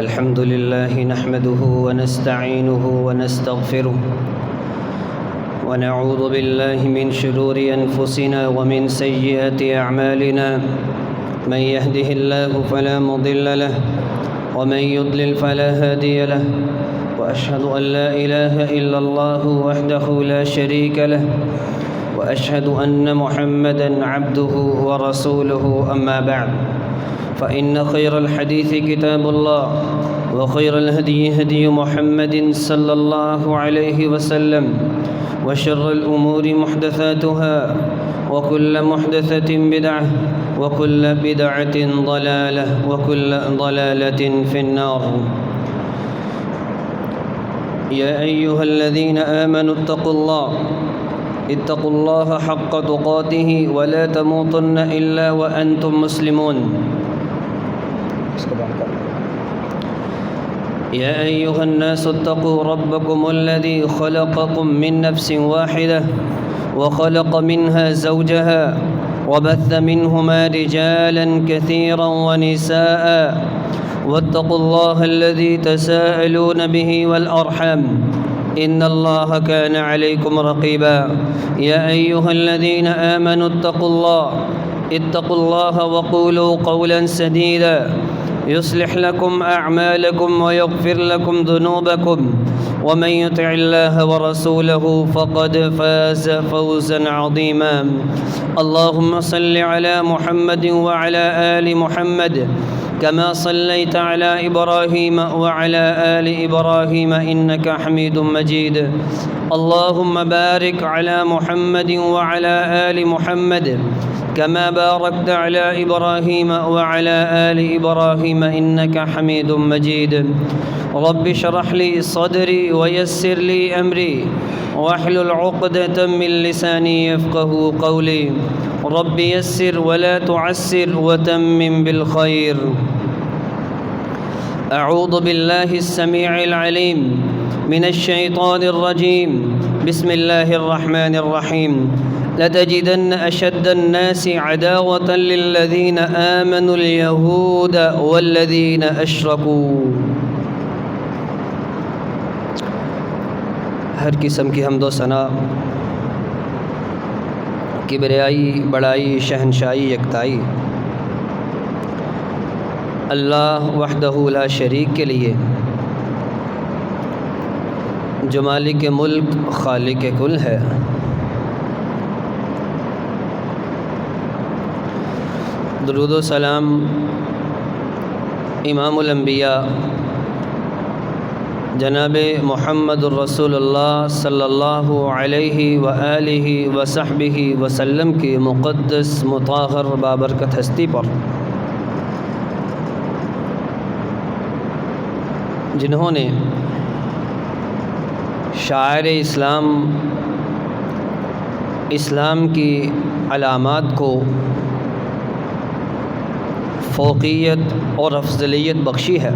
الحمد لله نحمده ونستعينه ونستغفره ونعوذ بالله من شرور أنفسنا ومن سيئات أعمالنا من يهده الله فلا مضل له ومن يضلل فلا هادي له وأشهد أن لا إله إلا الله وحده لا شريك له وأشهد أن محمدًا عبده ورسوله أما بعد فإن خير الحديث كتاب الله وخير الهدي هدي محمد صلى الله عليه وسلم وشر الأمور محدثاتها وكل محدثة بدعة وكل بدعة ضلالة وكل ضلالة في النار يا أيها الذين آمنوا اتقوا الله حق تقاته ولا تموتن إلا وأنتم مسلمون يا أيها الناس اتقوا ربكم الذي خلقكم من نفس واحدة وخلق منها زوجها وبث منهما رجالا كثيرا ونساء واتقوا الله الذي تساءلون به والأرحام إن الله كان عليكم رقيبا يا أيها الذين آمنوا اتقوا الله وقولوا قولا سديدا يصلح لكم أعمالكم ويغفر لكم ذنوبكم ومن يطع الله ورسوله فقد فاز فوزا عظيما اللهم صل على محمد وعلى آل محمد كما صليت على إبراهيم وعلى آل إبراهيم إنك حميد مجيد اللهم بارك على محمد وعلى آل محمد كما باركت على إبراهيم وعلى آل إبراهيم إنك حميد مجيد رب اشرح لي صدري ويسر لي أمري واحلل عقدة من لساني يفقه قولي رب يسر ولا تعسر وتمم بالخير أعوذ بالله السميع العليم من الشيطان الرجيم بسم الله الرحمن الرحيم لتجدن أشد الناس عداوة للذين آمنوا اليهود والذين أشركوا ہر قسم کی حمد و ثنا کبریائی بڑائی شہنشاہی یکتائی اللہ وحدہ لا شریک کے لیے جو مالک ملک خالق کل ہے درود و سلام امام الانبیاء جناب محمد الرسول اللہ صلی اللہ علیہ وآلہ وصحبہ وسلم کی مقدس مطہر بابرکت ہستی پر جنہوں نے شاعر اسلام کی علامات کو فوقیت اور افضلیت بخشی ہے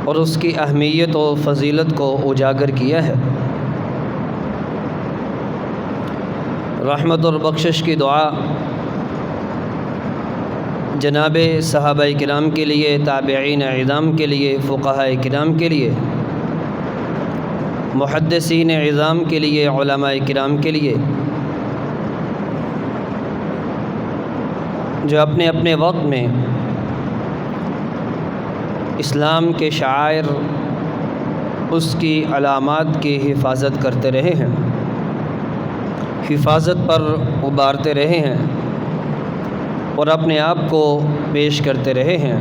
اور اس کی اہمیت و فضیلت کو اجاگر کیا ہے رحمت اور بخشش کی دعا جناب صحابہ کرام کے لیے تابعین اعظام کے لیے فقہاء کرام کے لیے محدثین اعظام کے لیے علماء کرام کے لیے جو اپنے اپنے وقت میں اسلام کے شعائر اس کی علامات کی حفاظت کرتے رہے ہیں حفاظت پر ابھارتے رہے ہیں اور اپنے آپ کو پیش کرتے رہے ہیں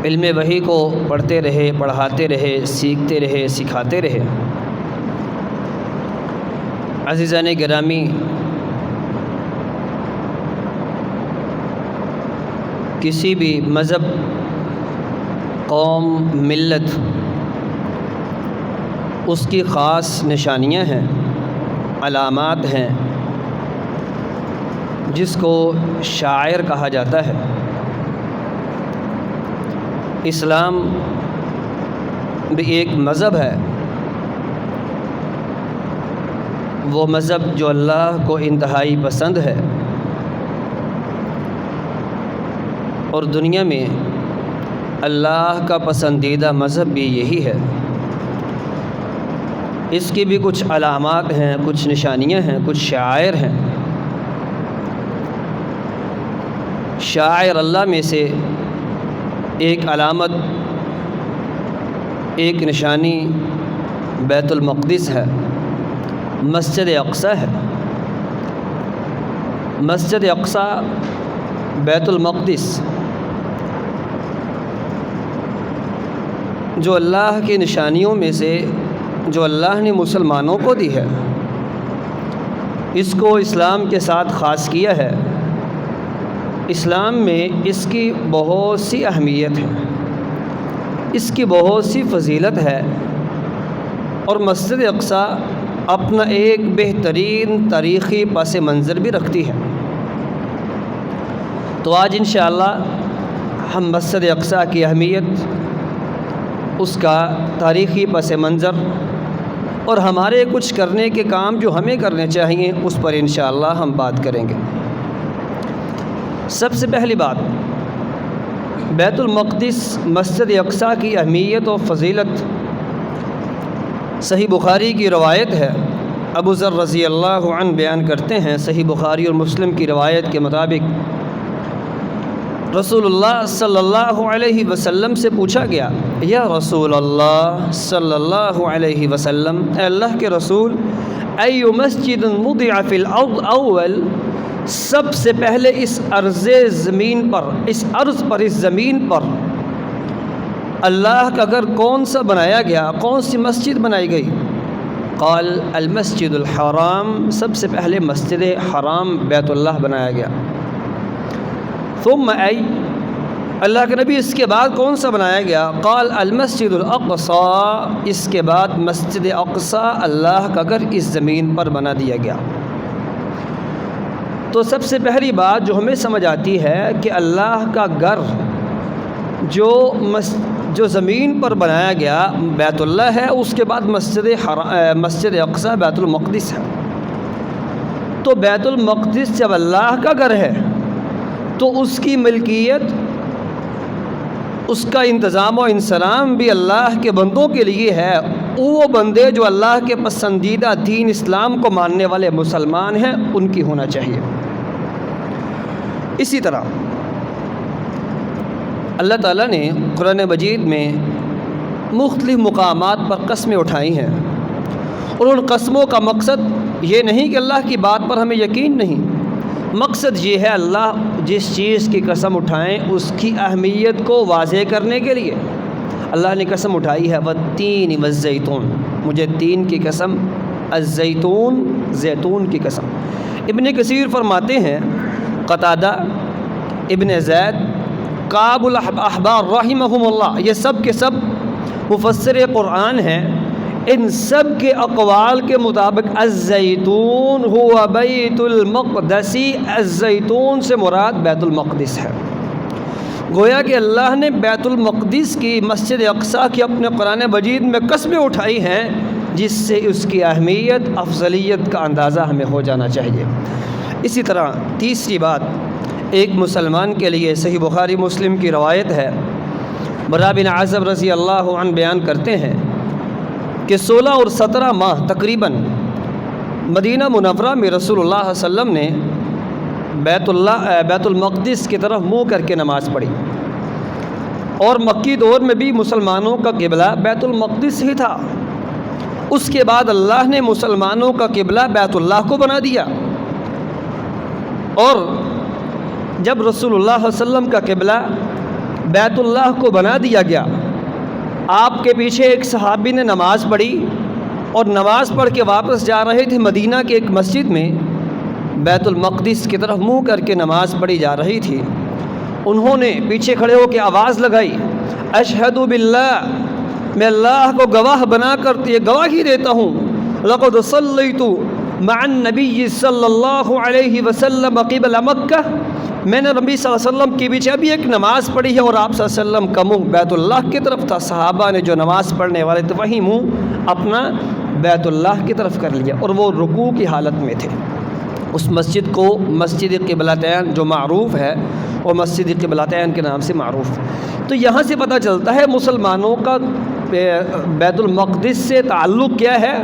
علم وحی کو پڑھتے رہے پڑھاتے رہے سیکھتے رہے سکھاتے رہے عزیزان گرامی کسی بھی مذہب قوم ملت اس کی خاص نشانیاں ہیں علامات ہیں جس کو شاعر کہا جاتا ہے اسلام بھی ایک مذہب ہے وہ مذہب جو اللہ کو انتہائی پسند ہے اور دنیا میں اللہ کا پسندیدہ مذہب بھی یہی ہے۔ اس کی بھی کچھ علامات ہیں، کچھ نشانیاں ہیں، کچھ شعائر ہیں۔ شاعر اللہ میں سے ایک علامت، ایک نشانی بیت المقدس ہے، مسجد اقصی ہے۔ مسجد اقصی، بیت المقدس، جو اللہ کی نشانیوں میں سے جو اللہ نے مسلمانوں کو دی ہے، اس کو اسلام کے ساتھ خاص کیا ہے۔ اسلام میں اس کی بہت سی اہمیت ہے، اس کی بہت سی فضیلت ہے، اور مسجد اقصی اپنا ایک بہترین تاریخی پس منظر بھی رکھتی ہے۔ تو آج انشاءاللہ ہم مسجد اقصی کی اہمیت، اس کا تاریخی پس منظر اور ہمارے کچھ کرنے کے کام جو ہمیں کرنے چاہیے اس پر انشاءاللہ ہم بات کریں گے۔ سب سے پہلی بات، بیت المقدس مسجد اقصی کی اہمیت و فضیلت صحیح بخاری کی روایت ہے۔ ابو ذر رضی اللہ عنہ بیان کرتے ہیں، صحیح بخاری اور مسلم کی روایت کے مطابق رسول اللہ صلی اللہ علیہ وسلم سے پوچھا گیا، یا رسول اللہ صلی اللہ علیہ وسلم، اے اللہ کے رسول، ای مسجد وضع فی الارض اول، سب سے پہلے اس ارض زمین پر، اس زمین پر اللہ کا گھر کون سا بنایا گیا، کون سی مسجد بنائی گئی؟ قال المسجد الحرام، سب سے پہلے مسجد حرام بیت اللہ بنایا گیا۔ ثم ای، اللہ کے نبی اس کے بعد کون سا بنایا گیا؟ قال المسجد الاقصی، اس کے بعد مسجد اقصی اللہ کا گھر اس زمین پر بنا دیا گیا۔ تو سب سے پہلی بات جو ہمیں سمجھ آتی ہے کہ اللہ کا گھر جو زمین پر بنایا گیا بیت اللہ ہے، اس کے بعد مسجد اقصی بیت المقدس ہے۔ تو بیت المقدس جب اللہ کا گھر ہے تو اس کی ملکیت، اس کا انتظام و انسلام بھی اللہ کے بندوں کے لیے ہے۔ وہ بندے جو اللہ کے پسندیدہ دین اسلام کو ماننے والے مسلمان ہیں، ان کی ہونا چاہیے۔ اسی طرح اللہ تعالیٰ نے قرآن مجید میں مختلف مقامات پر قسمیں اٹھائی ہیں، اور ان قسموں کا مقصد یہ نہیں کہ اللہ کی بات پر ہمیں یقین نہیں، مقصد یہ ہے اللہ جس چیز کی قسم اٹھائیں اس کی اہمیت کو واضح کرنے کے لیے۔ اللہ نے قسم اٹھائی ہے والتین والزیتون، مجھے تین کی قسم، الزیتون، زیتون کی قسم۔ ابن کثیر فرماتے ہیں، قتادہ، ابن زید، کعب الاحبار رحمہم اللہ، یہ سب کے سب مفسر قرآن ہیں، ان سب کے اقوال کے مطابق الزیتون ہوا بیت المقدسی، الزیتون سے مراد بیت المقدس ہے۔ گویا کہ اللہ نے بیت المقدس کی، مسجد اقصی کی اپنے قرآن مجید میں قسمیں اٹھائی ہیں، جس سے اس کی اہمیت، افضلیت کا اندازہ ہمیں ہو جانا چاہیے۔ اسی طرح تیسری بات، ایک مسلمان کے لیے صحیح بخاری مسلم کی روایت ہے، برا بن عازب رضی اللہ عنہ بیان کرتے ہیں کہ 16 اور 17 ماہ تقریباً مدینہ منورہ میں رسول اللہ صلی اللہ علیہ وسلم نے بیت المقدس کی طرف منہ کر کے نماز پڑھی، اور مکی دور میں بھی مسلمانوں کا قبلہ بیت المقدس ہی تھا۔ اس کے بعد اللہ نے مسلمانوں کا قبلہ بیت اللہ کو بنا دیا، اور جب رسول اللہ صلی اللہ علیہ وسلم کا قبلہ بیت اللہ کو بنا دیا گیا، آپ کے پیچھے ایک صحابی نے نماز پڑھی، اور نماز پڑھ کے واپس جا رہے تھے، مدینہ کے ایک مسجد میں بیت المقدس کی طرف منہ کر کے نماز پڑھی جا رہی تھی۔ انہوں نے پیچھے کھڑے ہو کے آواز لگائی، اشہد باللہ، میں اللہ کو گواہ بنا کر یہ گواہی دیتا ہوں، لقد صلیت مع النبی صلی اللہ علیہ وسلم قبل مکہ، میں نے نبی صلی اللہ علیہ وسلم کے پیچھے ابھی ایک نماز پڑھی ہے، اور آپ صلی اللہ علیہ وسلم کا منہ بیت اللہ کی طرف تھا۔ صحابہ نے جو نماز پڑھنے والے تھے وہی منہ اپنا بیت اللہ کی طرف کر لیا، اور وہ رکوع کی حالت میں تھے۔ اس مسجد کو مسجد قبلتین جو معروف ہے، اور مسجد قبلتین کے نام سے معروف۔ تو یہاں سے پتہ چلتا ہے مسلمانوں کا بیت المقدس سے تعلق کیا ہے،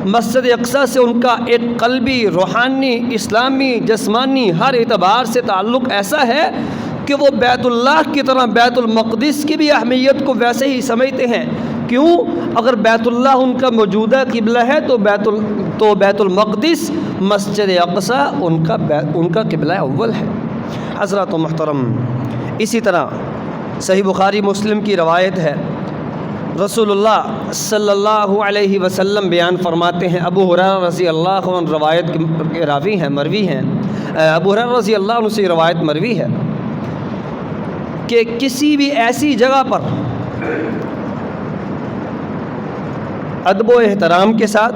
مسجد اقصیٰ سے ان کا ایک قلبی، روحانی، اسلامی، جسمانی ہر اعتبار سے تعلق ایسا ہے کہ وہ بیت اللہ کی طرح بیت المقدس کی بھی اہمیت کو ویسے ہی سمجھتے ہیں۔ کیوں؟ اگر بیت اللہ ان کا موجودہ قبلہ ہے تو بیت المقدس مسجد اقصیٰ ان کا قبلہ اول ہے۔ حضرات و محترم، اسی طرح صحیح بخاری مسلم کی روایت ہے، رسول اللہ صلی اللہ علیہ وسلم بیان فرماتے ہیں، ابو ہریرہ رضی اللہ عنہ روایت کے راوی ہیں، مروی ہیں، ابو ہریرہ رضی اللہ عنہ سے روایت مروی ہے کہ کسی بھی ایسی جگہ پر ادب و احترام کے ساتھ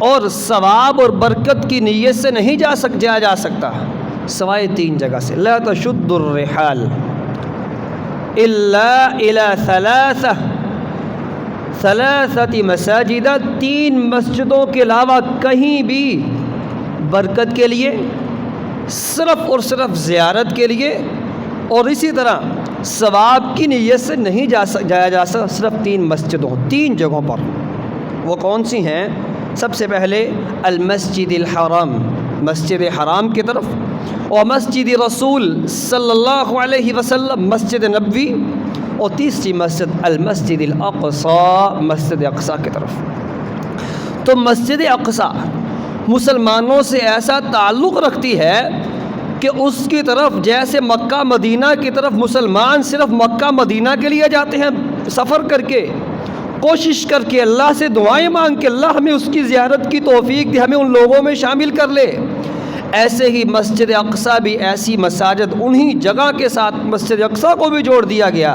اور ثواب اور برکت کی نیت سے نہیں جایا جا سکتا سوائے 3 جگہ سے۔ لا تشد الرحال الا الى ثلاثة مساجد، 3 مسجدوں کے علاوہ کہیں بھی برکت کے لیے، صرف اور صرف زیارت کے لیے، اور اسی طرح ثواب کی نیت سے نہیں جایا جا سکتا صرف 3 جگہوں پر۔ وہ کون سی ہیں؟ سب سے پہلے المسجد الحرام، مسجد حرام کی طرف، اور مسجد رسول صلی اللہ علیہ وسلم، مسجد نبوی، اور تیسری مسجد المسجد الاقصیٰ، مسجد اقصیٰ کی طرف۔ تو مسجد اقصیٰ مسلمانوں سے ایسا تعلق رکھتی ہے کہ اس کی طرف جیسے مکہ مدینہ کی طرف مسلمان صرف مکہ مدینہ کے لیے جاتے ہیں، سفر کر کے، کوشش کر کے، اللہ سے دعائیں مانگ کے اللہ ہمیں اس کی زیارت کی توفیق دے، ہمیں ان لوگوں میں شامل کر لے، ایسے ہی مسجد اقصیٰ بھی ایسی مساجد انہی جگہ کے ساتھ مسجد اقصیٰ کو بھی جوڑ دیا گیا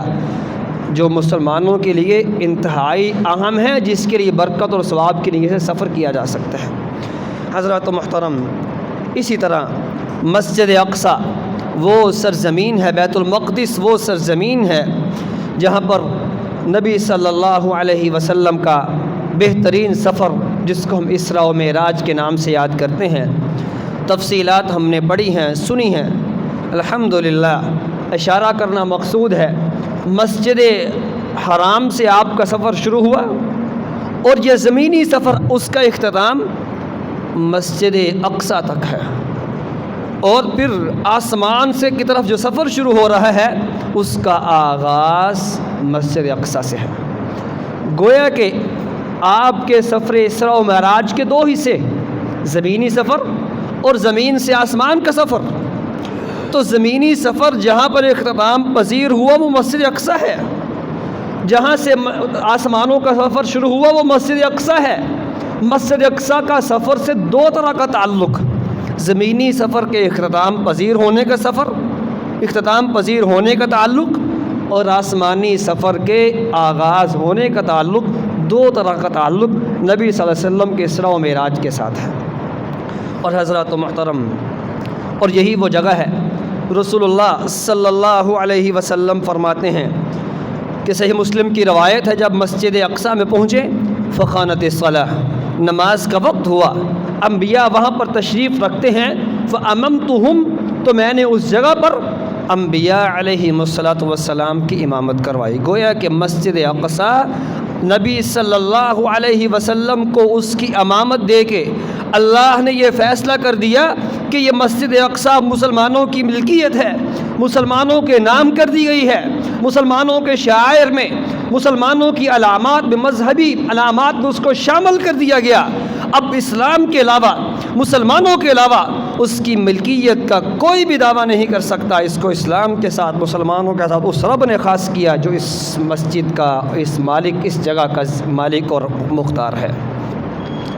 جو مسلمانوں کے لیے انتہائی اہم ہے، جس کے لیے برکت اور ثواب کی نیت سے سفر کیا جا سکتا ہے۔ حضرات محترم، اسی طرح مسجد اقصیٰ وہ سرزمین ہے، بیت المقدس وہ سرزمین ہے جہاں پر نبی صلی اللہ علیہ وسلم کا بہترین سفر، جس کو ہم اسراء و معراج کے نام سے یاد کرتے ہیں، تفصیلات ہم نے پڑھی ہیں، سنی ہیں۔ الحمدللہ اشارہ کرنا مقصود ہے، مسجد حرام سے آپ کا سفر شروع ہوا اور یہ زمینی سفر اس کا اختتام مسجد اقصیٰ تک ہے، اور پھر آسمان سے کی طرف جو سفر شروع ہو رہا ہے اس کا آغاز مسجد اقصیٰ سے ہے۔ گویا کہ آپ کے سفر اسراء و معراج کے 2 حصے، زمینی سفر اور زمین سے آسمان کا سفر۔ تو زمینی سفر جہاں پر اختتام پذیر ہوا وہ مسجد اقصیٰ ہے، جہاں سے آسمانوں کا سفر شروع ہوا وہ مسجد اقصیٰ ہے۔ مسجد اقصیٰ کا سفر سے 2 طرح کا تعلق، زمینی سفر کے اختتام پذیر ہونے کا سفر، اختتام پذیر ہونے کا تعلق، اور آسمانی سفر کے آغاز ہونے کا تعلق، 2 طرح کا تعلق نبی صلی اللہ علیہ وسلم کے اسراء و معراج کے ساتھ ہے۔ اور حضرات محترم، اور یہی وہ جگہ ہے، رسول اللہ صلی اللہ علیہ وسلم فرماتے ہیں کہ صحیح مسلم کی روایت ہے، جب مسجد اقصیٰ میں پہنچے فقانت الصلاۃ، نماز کا وقت ہوا، انبیاء وہاں پر تشریف رکھتے ہیں، فاممتہم، تو میں نے اس جگہ پر انبیاء علیہم الصلاۃ والسلام کی امامت کروائی۔ گویا کہ مسجد اقصیٰ نبی صلی اللہ علیہ وسلم کو اس کی امامت دے کے اللہ نے یہ فیصلہ کر دیا کہ یہ مسجد اقصیٰ مسلمانوں کی ملکیت ہے، مسلمانوں کے نام کر دی گئی ہے، مسلمانوں کے شعائر میں، مسلمانوں کی علامات میں، مذہبی علامات میں اس کو شامل کر دیا گیا۔ اب اسلام کے علاوہ، مسلمانوں کے علاوہ اس کی ملکیت کا کوئی بھی دعویٰ نہیں کر سکتا۔ اس کو اسلام کے ساتھ، مسلمانوں کے ساتھ اس رب نے خاص کیا جو اس مسجد کا، اس مالک، اس جگہ کا مالک اور مختار ہے۔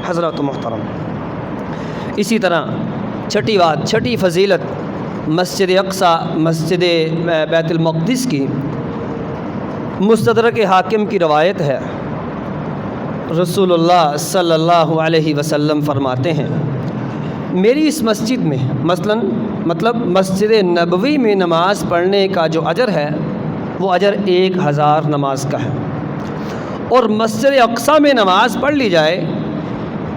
حضرات محترم، اسی طرح چھٹی فضیلت مسجد اقصیٰ، مسجد بیت المقدس کی، مستدرک حاکم کی روایت ہے، رسول اللہ صلی اللہ علیہ وسلم فرماتے ہیں، میری اس مسجد میں مطلب مسجد نبوی میں نماز پڑھنے کا جو اجر ہے وہ اجر 1000 نماز کا ہے، اور مسجد اقصیٰ میں نماز پڑھ لی جائے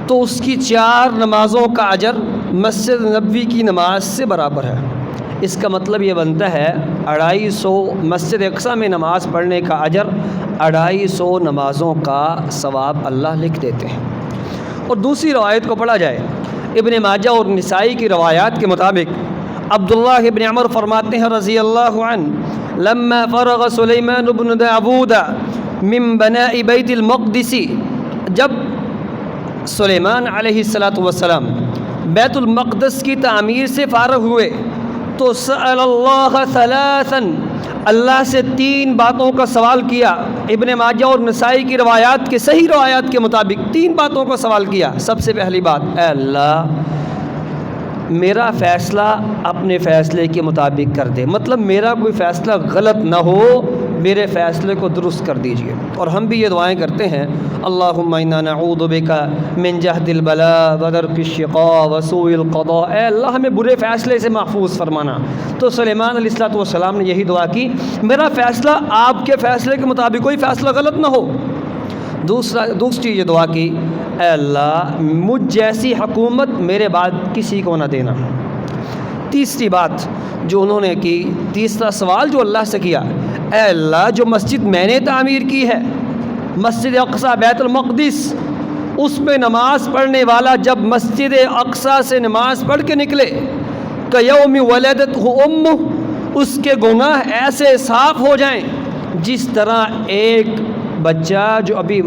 تو اس کی 4 نمازوں کا اجر مسجد نبوی کی نماز سے برابر ہے۔ اس کا مطلب یہ بنتا ہے 250 مسجد اقصیٰ میں نماز پڑھنے کا اجر 250 نمازوں کا ثواب اللہ لکھ دیتے ہیں۔ اور دوسری روایت کو پڑھا جائے، ابن ماجہ اور نسائی کی روایات کے مطابق عبداللہ ابن عمر فرماتے ہیں رضی اللہ عنہ، لما فرغ سلیمان بن داود من بناء بیت المقدس، جب سلیمان علیہ السلام بیت المقدس کی تعمیر سے فارغ ہوئے تو سأل اللہ ثلاثا، اللہ سے 3 باتوں کا سوال کیا۔ ابن ماجہ اور نسائی کی روایات کے صحیح روایات کے مطابق 3 باتوں کا سوال کیا۔ سب سے پہلی بات، اے اللہ میرا فیصلہ اپنے فیصلے کے مطابق کر دے، مطلب میرا کوئی فیصلہ غلط نہ ہو، میرے فیصلے کو درست کر دیجئے۔ اور ہم بھی یہ دعائیں کرتے ہیں، اللہم انا نعوذ بک من جہد البلاء ودرک الشقاء وسوء القضاء، اے اللہ ہمیں برے فیصلے سے محفوظ فرمانا۔ تو سلیمان علیہ السلام نے یہی دعا کی، میرا فیصلہ آپ کے فیصلے کے مطابق، کوئی فیصلہ غلط نہ ہو۔ دوسری یہ دعا کی، اے اللہ مجھ جیسی حکومت میرے بعد کسی کو نہ دینا۔ تیسری بات جو انہوں نے کی، تیسرا سوال جو اللہ سے کیا، اے اللہ جو مسجد میں نے تعمیر کی ہے، مسجد اقصیٰ بیت المقدس، اس میں نماز پڑھنے والا جب مسجد اقصیٰ سے نماز پڑھ کے نکلے کیوم ولدتہ امہ، اس کے گناہ ایسے صاف ہو جائیں جس طرح ایک بچہ جو ابھی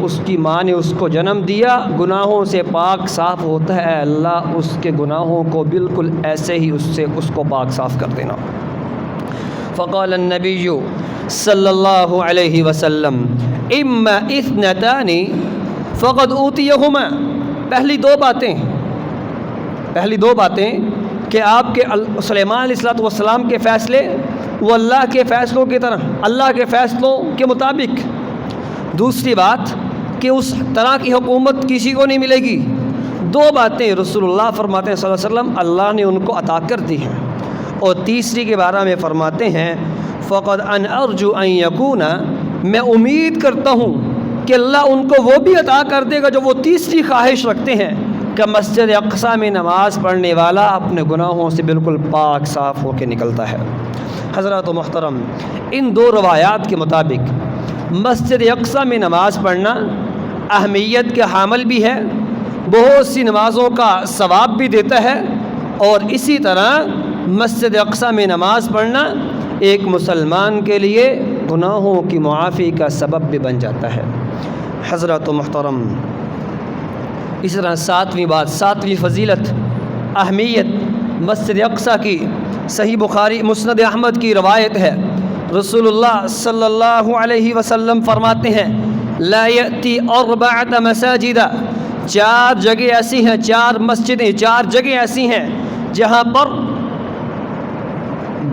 اس کی ماں نے اس کو جنم دیا گناہوں سے پاک صاف ہوتا ہے، اے اللہ اس کے گناہوں کو بالکل ایسے ہی اس کو پاک صاف کر دینا۔ فقال النبی صلی اللہ علیہ وسلم اما اثنتان فقد اوتیہما، پہلی دو باتیں کہ آپ کے سلیمان علیہ السلام کے فیصلے وہ اللہ کے فیصلوں کی طرح، اللہ کے فیصلوں کے مطابق۔ دوسری بات کہ اس طرح کی حکومت کسی کو نہیں ملے گی۔ 2 باتیں رسول اللہ فرماتے ہیں صلی اللہ علیہ وسلم اللہ نے ان کو عطا کر دی ہیں۔ اور تیسری کے بارے میں فرماتے ہیں فقد ان ارجو ان یکون، میں امید کرتا ہوں کہ اللہ ان کو وہ بھی عطا کر دے گا جو وہ تیسری خواہش رکھتے ہیں کہ مسجد اقصیٰ میں نماز پڑھنے والا اپنے گناہوں سے بالکل پاک صاف ہو کے نکلتا ہے۔ حضرات و محترم، ان 2 روایات کے مطابق مسجد اقصیٰ میں نماز پڑھنا اہمیت کے حامل بھی ہے، بہت سی نمازوں کا ثواب بھی دیتا ہے، اور اسی طرح مسجد اقصیٰ میں نماز پڑھنا ایک مسلمان کے لیے گناہوں کی معافی کا سبب بھی بن جاتا ہے۔ حضرات و محترم، اس طرح 7ویں فضیلت، اہمیت مسجد اقصیٰ کی، صحیح بخاری مسند احمد کی روایت ہے، رسول اللہ صلی اللہ علیہ وسلم فرماتے ہیں لا یأتی 4 مساجد، 4 جگہ ایسی ہیں، 4 مسجدیں، 4 جگہ ایسی ہیں جہاں پر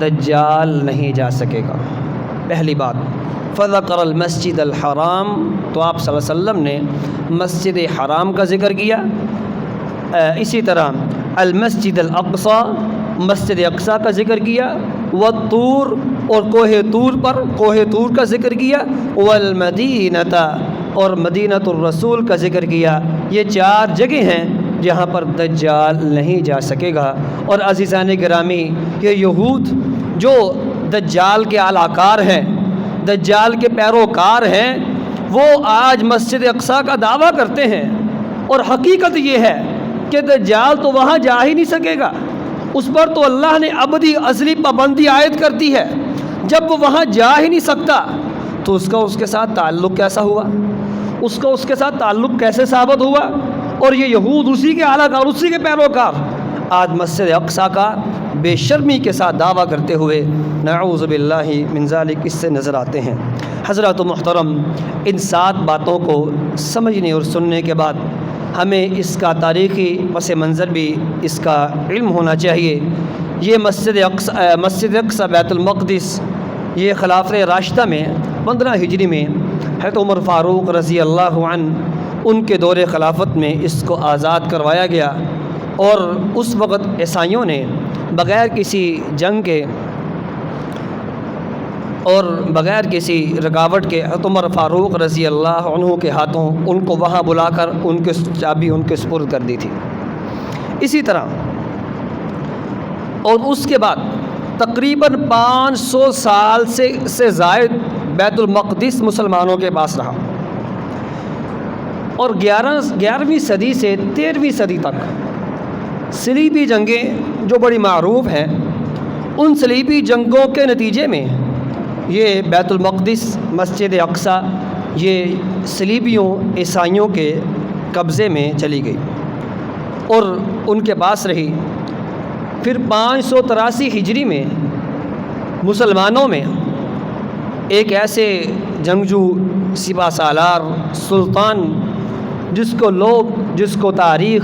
دجال نہیں جا سکے گا۔ پہلی بات فذکر المسجد الحرام، تو آپ صلی اللہ علیہ وسلم نے مسجد حرام کا ذکر کیا، اسی طرح المسجد الاقصی، مسجد اقصیٰ کا ذکر کیا، والطور، اور کوہ طور کا ذکر کیا، والمدینہ، اور مدینۃ الرسول کا ذکر کیا۔ یہ 4 جگہ ہیں جہاں پر دجال نہیں جا سکے گا۔ اور عزیزان گرامی، یہ یہود جو دجال کے اعلی کار ہیں، دجال کے پیروکار ہیں، وہ آج مسجد اقصیٰ کا دعویٰ کرتے ہیں، اور حقیقت یہ ہے کہ دجال تو وہاں جا ہی نہیں سکے گا، اس پر تو اللہ نے ابدی ازلی پابندی عائد کر دی ہے۔ جب وہ وہاں جا ہی نہیں سکتا تو اس کے ساتھ تعلق کیسا ہوا، اس کے ساتھ تعلق کیسے ثابت ہوا؟ اور یہ یہود اسی کے اعلیٰ کار، اسی کے پیروکار آج مسجد اقصیٰ کا بے شرمی کے ساتھ دعویٰ کرتے ہوئے نعوذ باللہ من ذالک اس سے نظر آتے ہیں۔ حضرات و محترم، ان 7 باتوں کو سمجھنے اور سننے کے بعد ہمیں اس کا تاریخی پس منظر بھی اس کا علم ہونا چاہیے۔ یہ مسجد اقصیٰ بیت المقدس، یہ خلافت راشدہ میں 15 ہجری میں حضرت عمر فاروق رضی اللہ عنہ ان کے دور خلافت میں اس کو آزاد کروایا گیا، اور اس وقت عیسائیوں نے بغیر کسی جنگ کے اور بغیر کسی رکاوٹ کے حضرت عمر فاروق رضی اللہ عنہ کے ہاتھوں ان کو وہاں بلا کر ان کے چابی ان کے سپرد کر دی تھی۔ اسی طرح اور اس کے بعد تقریباً 500 سال سے زائد بیت المقدس مسلمانوں کے پاس رہا، اور 11ویں صدی سے 13ویں صدی تک صلیبی جنگیں جو بڑی معروف ہیں، ان صلیبی جنگوں کے نتیجے میں یہ بیت المقدس، مسجد اقصیٰ، یہ صلیبیوں عیسائیوں کے قبضے میں چلی گئی اور ان کے پاس رہی۔ پھر 583 ہجری میں مسلمانوں میں ایک ایسے جنگجو سپہ سالار سلطان جس کو تاریخ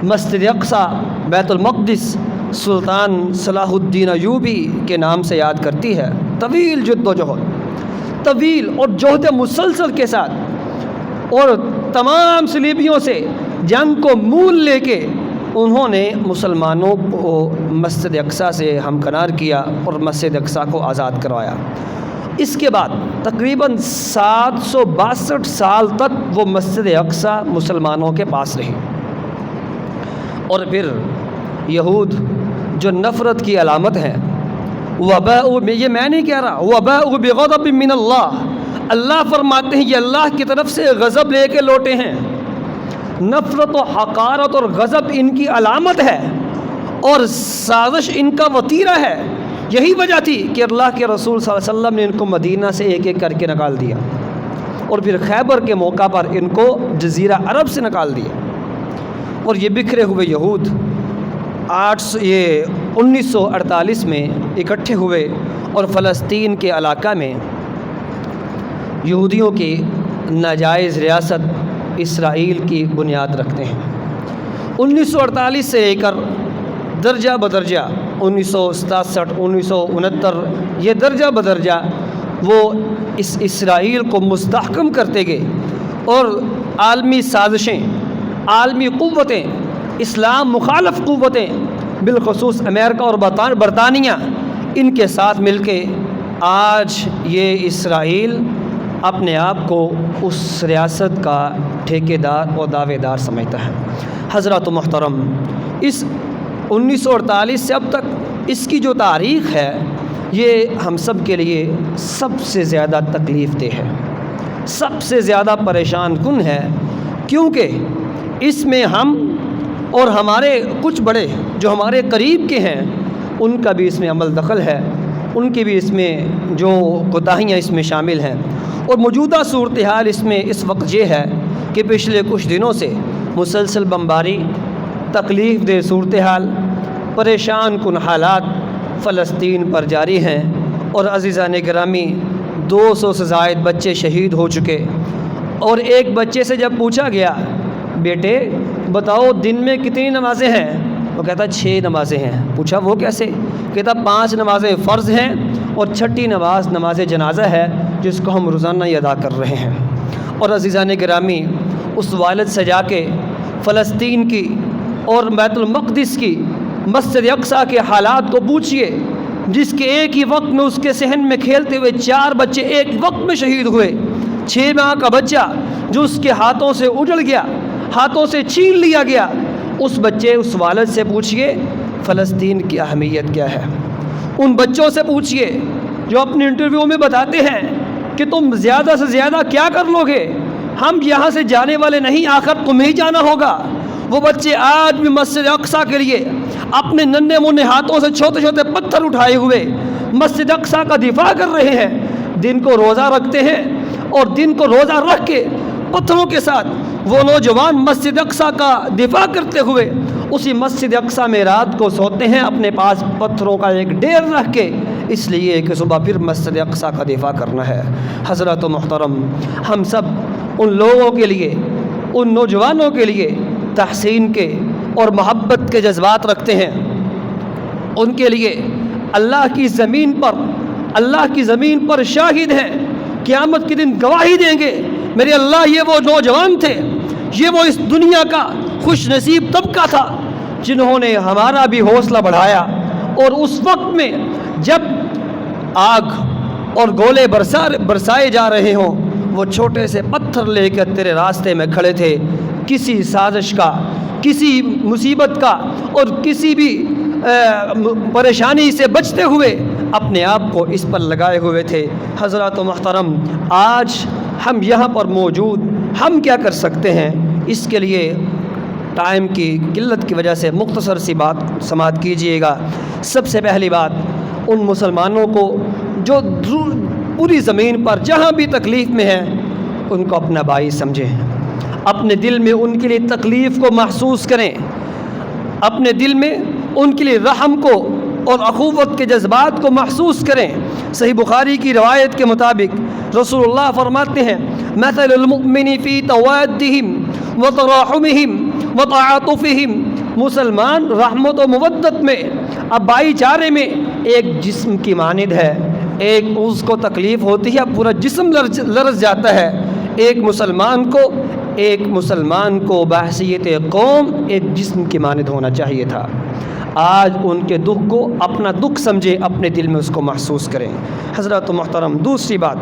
مسجد اقصیٰ، بیت المقدس، سلطان صلاح الدین ایوبی کے نام سے یاد کرتی ہے، طویل جد و جہد، طویل اور جہد مسلسل کے ساتھ اور تمام صلیبیوں سے جنگ کو مول لے کے انہوں نے مسلمانوں کو مسجد اقصیٰ سے ہمکنار کیا اور مسجد اقصیٰ کو آزاد کروایا۔ اس کے بعد تقریباً 762 سال تک وہ مسجد اقصیٰ مسلمانوں کے پاس رہی، اور پھر یہود جو نفرت کی علامت ہے، یہ میں نہیں کہہ رہا، وَبَاءُ بِغَضَبٍ مِّنَ اللَّهِ، اللہ فرماتے ہیں یہ اللہ کی طرف سے غضب لے کے لوٹے ہیں۔ نفرت و حقارت اور غضب ان کی علامت ہے اور سازش ان کا وتیرہ ہے۔ یہی وجہ تھی کہ اللہ کے رسول صلی اللہ علیہ وسلم نے ان کو مدینہ سے ایک ایک کر کے نکال دیا، اور پھر خیبر کے موقع پر ان کو جزیرہ عرب سے نکال دیا، اور یہ بکھرے ہوئے یہود 1948 میں اکٹھے ہوئے اور فلسطین کے علاقہ میں یہودیوں کی ناجائز ریاست اسرائیل کی بنیاد رکھتے ہیں۔ 1948 سے لے کر درجہ بدرجہ 1967 1969 یہ درجہ بدرجہ وہ اس اسرائیل کو مستحکم کرتے گئے، اور عالمی سازشیں، عالمی قوتیں، اسلام مخالف قوتیں، بالخصوص امریکہ اور برطانیہ، ان کے ساتھ مل کے آج یہ اسرائیل اپنے آپ کو اس ریاست کا ٹھیکیدار اور دعوے دار سمجھتا ہے۔ حضرات محترم، اس 1948 سے اب تک اس کی جو تاریخ ہے یہ ہم سب کے لیے سب سے زیادہ تکلیف دہ ہے، سب سے زیادہ پریشان کن ہے، کیونکہ اس میں ہم اور ہمارے کچھ بڑے جو ہمارے قریب کے ہیں ان کا بھی اس میں عمل دخل ہے، ان کی بھی اس میں جو کوتاہیاں اس میں شامل ہیں۔ اور موجودہ صورتحال اس میں اس وقت یہ ہے کہ پچھلے کچھ دنوں سے مسلسل بمباری، تکلیف دہ صورتحال، پریشان کن حالات فلسطین پر جاری ہیں، اور عزیزان گرامی 200 سے زائد بچے شہید ہو چکے۔ اور ایک بچے سے جب پوچھا گیا بیٹے بتاؤ دن میں کتنی نمازیں ہیں، وہ کہتا 6 نمازیں ہیں۔ پوچھا وہ کیسے؟ کہتا 5 نمازیں فرض ہیں اور 6ٹھی نماز نماز جنازہ ہے جس کو ہم روزانہ ہی ادا کر رہے ہیں۔ اور عزیزان گرامی اس والد سے جا کے فلسطین کی اور بیت المقدس کی مسجد اقصیٰ کے حالات کو پوچھئے، جس کے ایک ہی وقت میں اس کے صحن میں کھیلتے ہوئے 4 بچے ایک وقت میں شہید ہوئے۔ 6 ماہ کا بچہ جو اس کے ہاتھوں سے اجڑ گیا، ہاتھوں سے چھین لیا گیا، اس بچے اس والد سے پوچھئے فلسطین کی اہمیت کیا ہے۔ ان بچوں سے پوچھئے جو اپنے انٹرویو میں بتاتے ہیں کہ تم زیادہ سے زیادہ کیا کر لو گے، ہم یہاں سے جانے والے نہیں، آخر تمہیں جانا ہوگا۔ وہ بچے آج بھی مسجد اقصیٰ کے لیے اپنے ننھے منھے ہاتھوں سے چھوٹے چھوٹے پتھر اٹھائے ہوئے مسجد اقصیٰ کا دفاع کر رہے ہیں، دن کو روزہ رکھتے ہیں، اور دن کو روزہ رکھ کے پتھروں کے ساتھ وہ نوجوان مسجد اقصیٰ کا دفاع کرتے ہوئے اسی مسجد اقصیٰ میں رات کو سوتے ہیں اپنے پاس پتھروں کا ایک ڈھیر رکھ کے، اس لیے کہ صبح پھر مسجد اقصیٰ کا دفاع کرنا ہے۔ حضرات و محترم، ہم سب ان لوگوں کے لیے، ان نوجوانوں کے لیے تحسین کے اور محبت کے جذبات رکھتے ہیں، ان کے لیے اللہ کی زمین پر شاہد ہیں، قیامت کے دن گواہی دیں گے میرے اللہ یہ وہ نوجوان تھے، یہ وہ اس دنیا کا خوش نصیب طبقہ تھا جنہوں نے ہمارا بھی حوصلہ بڑھایا، اور اس وقت میں جب آگ اور گولے برسائے جا رہے ہوں وہ چھوٹے سے پتھر لے کر تیرے راستے میں کھڑے تھے، کسی سازش کا، کسی مصیبت کا اور کسی بھی پریشانی سے بچتے ہوئے اپنے آپ کو اس پر لگائے ہوئے تھے۔ حضرات و محترم، آج ہم یہاں پر موجود، ہم کیا کر سکتے ہیں؟ اس کے لیے ٹائم کی قلت کی وجہ سے مختصر سی بات سماعت کیجئے گا۔ سب سے پہلی بات، ان مسلمانوں کو جو پوری زمین پر جہاں بھی تکلیف میں ہیں، ان کو اپنا بھائی سمجھیں، اپنے دل میں ان کے لیے تکلیف کو محسوس کریں، اپنے دل میں ان کے لیے رحم کو اور اخوت کے جذبات کو محسوس کریں۔ صحیح بخاری کی روایت کے مطابق رسول اللہ فرماتے ہیں، مثل المؤمن فی توادہم وتراحمہم وتعاطفہم، مسلمان رحمت و مودت میں، اب بھائی چارے میں ایک جسم کی مانند ہے۔ ایک اس کو تکلیف ہوتی ہے، پورا جسم لرز جاتا ہے۔ ایک مسلمان کو بحیثیت قوم ایک جسم کی مانند ہونا چاہیے تھا۔ آج ان کے دکھ کو اپنا دکھ سمجھے، اپنے دل میں اس کو محسوس کریں۔ حضرات محترم، دوسری بات،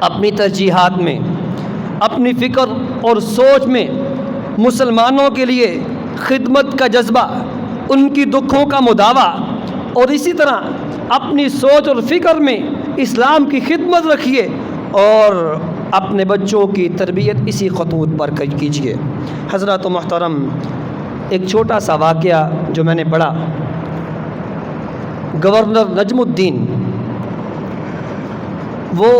اپنی ترجیحات میں، اپنی فکر اور سوچ میں مسلمانوں کے لیے خدمت کا جذبہ، ان کی دکھوں کا مداوا، اور اسی طرح اپنی سوچ اور فکر میں اسلام کی خدمت رکھیے اور اپنے بچوں کی تربیت اسی خطوط پر کیجیے۔ حضرات محترم، ایک چھوٹا سا واقعہ جو میں نے پڑھا، گورنر نجم الدین، وہ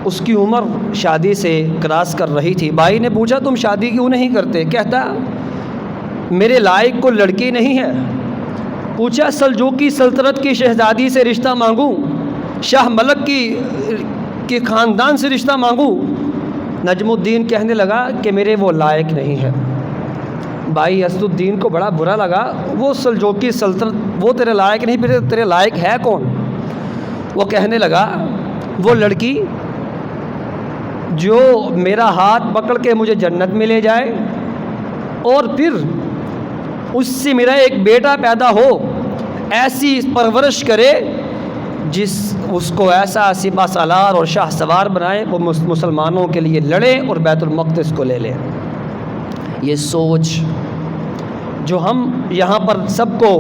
اس کی عمر شادی سے کراس کر رہی تھی۔ بھائی نے پوچھا تم شادی کیوں نہیں کرتے؟ کہتا میرے لائق کو لڑکی نہیں ہے۔ پوچھا سلجوقی سلطنت کی شہزادی سے رشتہ مانگوں، شاہ ملک کی خاندان سے رشتہ مانگوں؟ نجم الدین کہنے لگا کہ میرے وہ لائق نہیں ہے۔ بھائی اسد الدین کو بڑا برا لگا، وہ سلجوقی سلطنت وہ تیرے لائق نہیں، پھر تیرے لائق ہے کون؟ وہ کہنے لگا وہ لڑکی جو میرا ہاتھ پکڑ کے مجھے جنت میں لے جائے اور پھر اس سے میرا ایک بیٹا پیدا ہو، ایسی پرورش کرے اس کو ایسا سپہ سالار اور شاہ سوار بنائے، وہ مسلمانوں کے لیے لڑے اور بیت المقدس کو لے لے۔ یہ سوچ جو ہم یہاں پر سب کو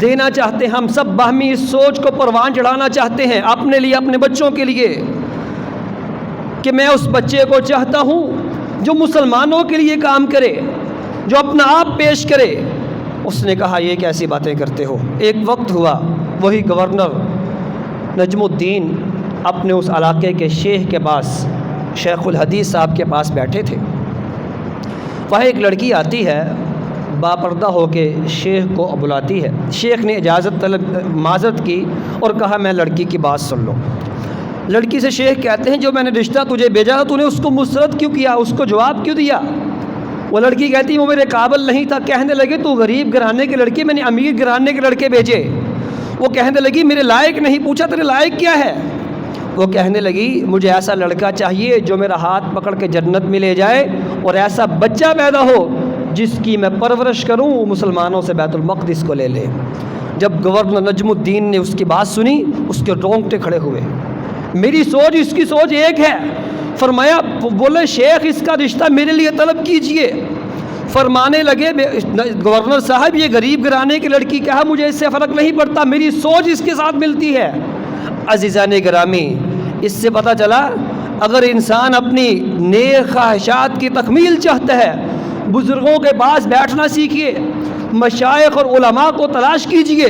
دینا چاہتے ہیں، ہم سب باہمی اس سوچ کو پروان چڑھانا چاہتے ہیں اپنے لیے، اپنے بچوں کے لیے، کہ میں اس بچے کو چاہتا ہوں جو مسلمانوں کے لیے کام کرے، جو اپنا آپ پیش کرے۔ اس نے کہا یہ کیسی باتیں کرتے ہو؟ ایک وقت ہوا، وہی گورنر نجم الدین اپنے اس علاقے کے شیخ کے پاس، شیخ الحدیث صاحب کے پاس بیٹھے تھے۔ وہاں ایک لڑکی آتی ہے، باپردہ ہو کے شیخ کو بلاتی ہے۔ شیخ نے اجازت طلب، معذرت کی اور کہا میں لڑکی کی بات سن لوں۔ لڑکی سے شیخ کہتے ہیں جو میں نے رشتہ تجھے بھیجا تو نے اس کو مسترد کیوں کیا، اس کو جواب کیوں دیا؟ وہ لڑکی کہتی وہ میرے قابل نہیں تھا۔ کہنے لگے تو غریب گھرانے کے لڑکے، میں نے امیر گھرانے کے لڑکے بھیجے۔ وہ کہنے لگی میرے لائق نہیں۔ پوچھا تیرے لائق کیا ہے؟ وہ کہنے لگی مجھے ایسا لڑکا چاہیے جو میرا ہاتھ پکڑ کے جنت میں لے جائے اور ایسا بچہ پیدا ہو جس کی میں پرورش کروں، مسلمانوں سے بیت المقدس کو لے لے۔ جب گورنر نجم الدین نے اس کی بات سنی، اس کے رونگٹے کھڑے ہوئے۔ میری سوچ اس کی سوچ ایک ہے۔ فرمایا، بولے شیخ اس کا رشتہ میرے لیے طلب کیجئے۔ فرمانے لگے گورنر صاحب یہ غریب گھرانے کی لڑکی، کہا مجھے اس سے فرق نہیں پڑتا، میری سوچ اس کے ساتھ ملتی ہے۔ عزیزان گرامی، اس سے پتہ چلا اگر انسان اپنی نیک خواہشات کی تکمیل چاہتا ہے، بزرگوں کے پاس بیٹھنا سیکھیے، مشائخ اور علماء کو تلاش کیجئے،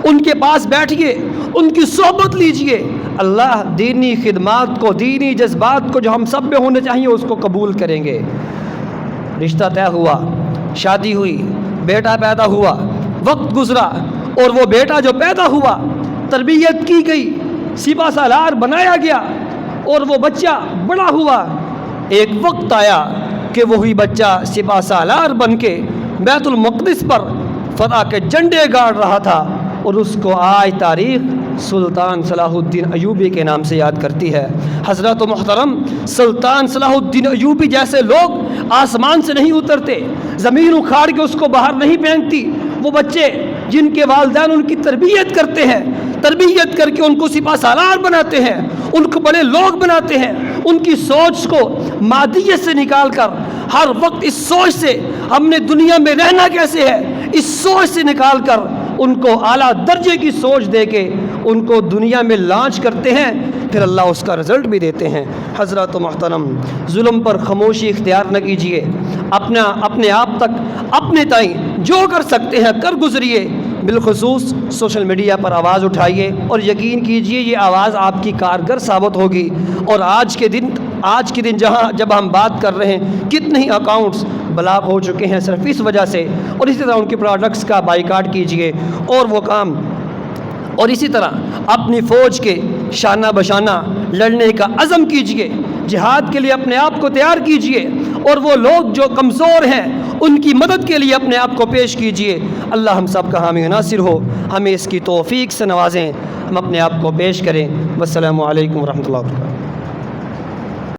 ان کے پاس بیٹھیے، ان کی صحبت لیجئے۔ اللہ دینی خدمات کو، دینی جذبات کو جو ہم سب میں ہونے چاہیے اس کو قبول کریں گے۔ رشتہ طے ہوا، شادی ہوئی، بیٹا پیدا ہوا، وقت گزرا اور وہ بیٹا جو پیدا ہوا تربیت کی گئی، سپہ سالار بنایا گیا اور وہ بچہ بڑا ہوا۔ ایک وقت آیا کہ وہی بچہ سپہ سالار بن کے بیت المقدس پر فتح کے جھنڈے گاڑ رہا تھا، اور اس کو آج تاریخ سلطان صلاح الدین ایوبی کے نام سے یاد کرتی ہے۔ حضرات و محترم، سلطان صلاح الدین ایوبی جیسے لوگ آسمان سے نہیں اترتے، زمین اکھاڑ کے اس کو باہر نہیں پھینکتی۔ وہ بچے جن کے والدین ان کی تربیت کرتے ہیں، تربیت کر کے ان کو سپہ سالار بناتے ہیں، ان کو بڑے لوگ بناتے ہیں، ان کی سوچ کو مادیت سے نکال کر ہر وقت اس سوچ سے ہم نے دنیا میں رہنا کیسے ہے، اس سوچ سے نکال کر ان کو اعلیٰ درجے کی سوچ دے کے ان کو دنیا میں لانچ کرتے ہیں، پھر اللہ اس کا رزلٹ بھی دیتے ہیں۔ حضرات و محترم، ظلم پر خاموشی اختیار نہ کیجیے، اپنے آپ تک اپنے تائیں جو کر سکتے ہیں کر گزریے، بالخصوص سوشل میڈیا پر آواز اٹھائیے اور یقین کیجیے یہ آواز آپ کی کارگر ثابت ہوگی۔ اور آج کے دن جب ہم بات کر رہے ہیں، کتنے ہی اکاؤنٹس بلاک ہو چکے ہیں صرف اس وجہ سے، اور اسی طرح ان کے پروڈکٹس کا بائیکاٹ کیجیے اور وہ کام، اور اسی طرح اپنی فوج کے شانہ بشانہ لڑنے کا عزم کیجیے، جہاد کے لیے اپنے آپ کو تیار کیجیے، اور وہ لوگ جو کمزور ہیں ان کی مدد کے لیے اپنے آپ کو پیش کیجیے۔ اللہ ہم سب کا حامی و ناصر ہو، ہمیں اس کی توفیق سے نوازیں، ہم اپنے آپ کو پیش کریں۔ والسلام علیکم ورحمۃ اللہ وبرکاتہ۔